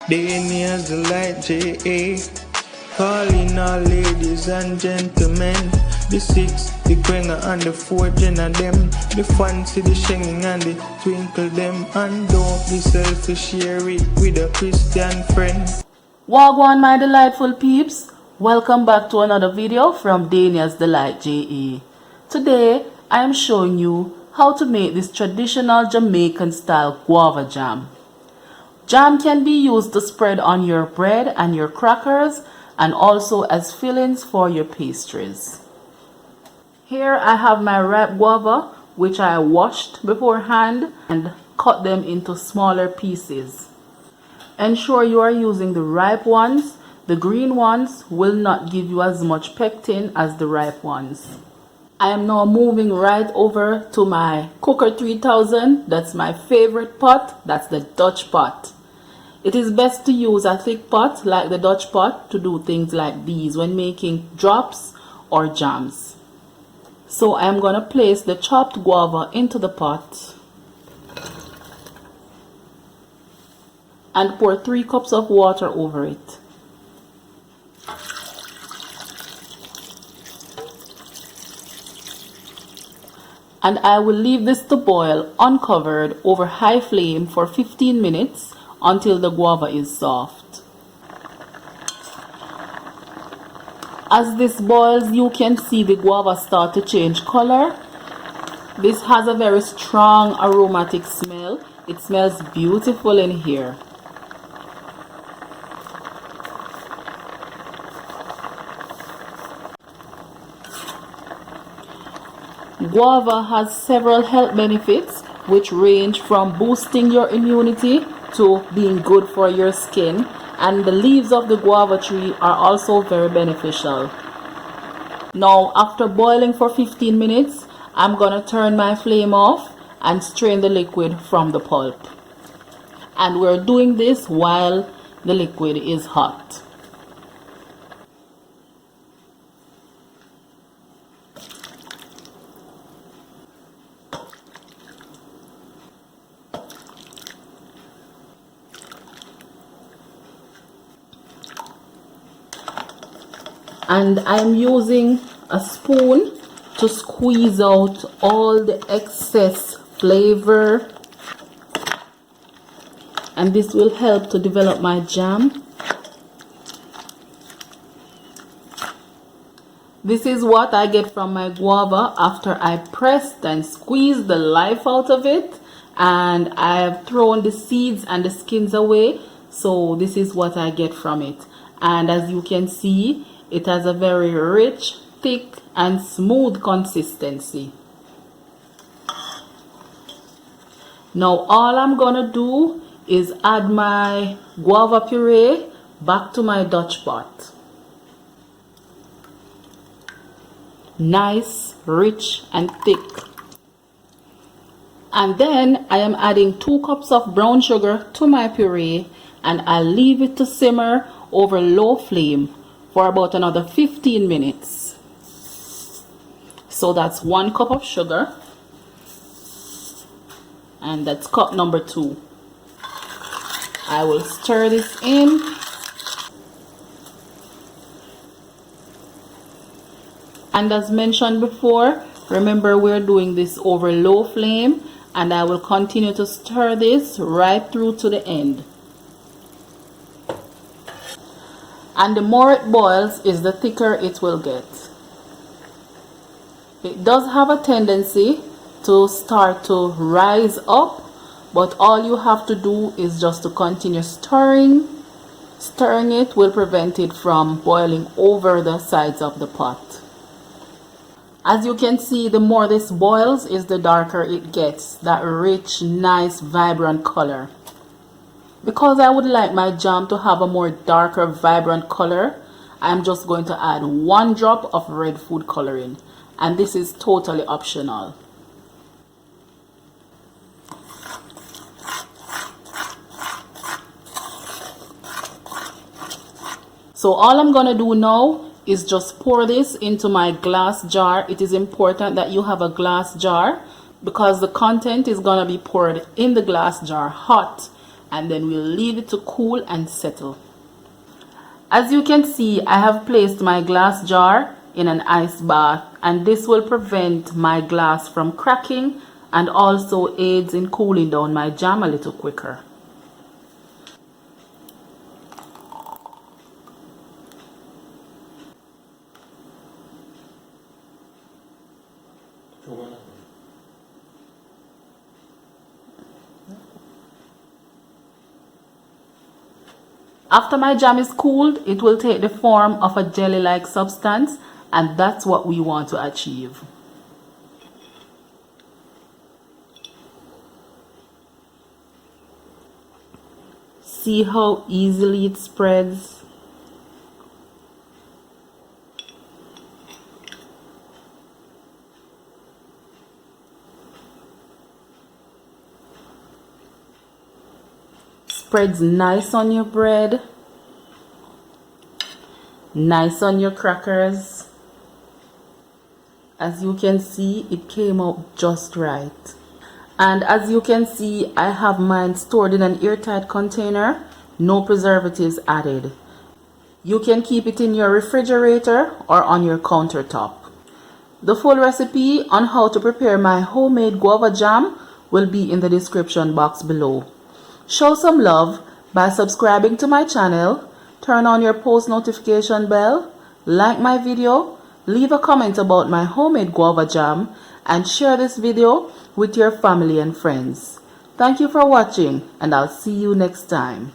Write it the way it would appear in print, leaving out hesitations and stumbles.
Danny has the light J.A. Calling all ladies and gentlemen. The 6, the quenga and the 4 gen of them. The fancy, the shinging and the twinkle them. And don't be selfish, share it with a Christian friend. Wagwan my delightful peeps. Welcome back to another video from Dania's Delight JE. Today I am showing you how to make this traditional Jamaican style guava jam. Jam can be used to spread on your bread and your crackers and also as fillings for your pastries. Here I have my ripe guava which I washed beforehand and cut them into smaller pieces. Ensure you are using the ripe ones. The green ones will not give you as much pectin as the ripe ones. I am now moving right over to my cooker 3000. That's my favorite pot. That's the Dutch pot. It is best to use a thick pot like the Dutch pot to do things like these when making drops or jams. So I am going to place the chopped guava into the pot and pour 3 cups of water over it. And I will leave this to boil uncovered over high flame for 15 minutes until the guava is soft. As this boils, you can see the guava start to change color. This has a very strong aromatic smell. It smells beautiful in here. Guava has several health benefits which range from boosting your immunity to being good for your skin, and the leaves of the guava tree are also very beneficial. Now after boiling for 15 minutes, I'm gonna turn my flame off and strain the liquid from the pulp. And we're doing this while the liquid is hot. And I'm using a spoon to squeeze out all the excess flavor, and this will help to develop my jam. This is what I get from my guava after I pressed and squeezed the life out of it, and I have thrown the seeds and the skins away. So this is what I get from it, and as you can see, it has a very rich, thick and smooth consistency. Now all I'm gonna do is add my guava puree back to my Dutch pot. Nice, rich and thick. And then I am adding 2 cups of brown sugar to my puree, and I'll leave it to simmer over low flame for about another 15 minutes. So that's 1 cup of sugar, and that's cup number 2. I will stir this in. And as mentioned before, remember we're doing this over low flame, and I will continue to stir this right through to the end. And the more it boils is the thicker it will get. It does have a tendency to start to rise up, but all you have to do is just to continue stirring. Stirring it will prevent it from boiling over the sides of the pot. As you can see, the more this boils is the darker it gets, that rich, nice, vibrant color. Because I would like my jam to have a more darker, vibrant color, I'm just going to add 1 drop of red food coloring, and this is totally optional. So all I'm going to do now is just pour this into my glass jar. It is important that you have a glass jar because the content is going to be poured in the glass jar hot and then we'll leave it to cool and settle. As you can see, I have placed my glass jar in an ice bath, and this will prevent my glass from cracking and also aids in cooling down my jam a little quicker. After my jam is cooled, it will take the form of a jelly-like substance, and that's what we want to achieve. See how easily it spreads? Spreads nice on your bread, nice on your crackers. As you can see, it came out just right. And as you can see, I have mine stored in an airtight container, no preservatives added. You can keep it in your refrigerator or on your countertop. The full recipe on how to prepare my homemade guava jam will be in the description box below. Show some love by subscribing to my channel, turn on your post notification bell, like my video, leave a comment about my homemade guava jam, and share this video with your family and friends. Thank you for watching, and I'll see you next time.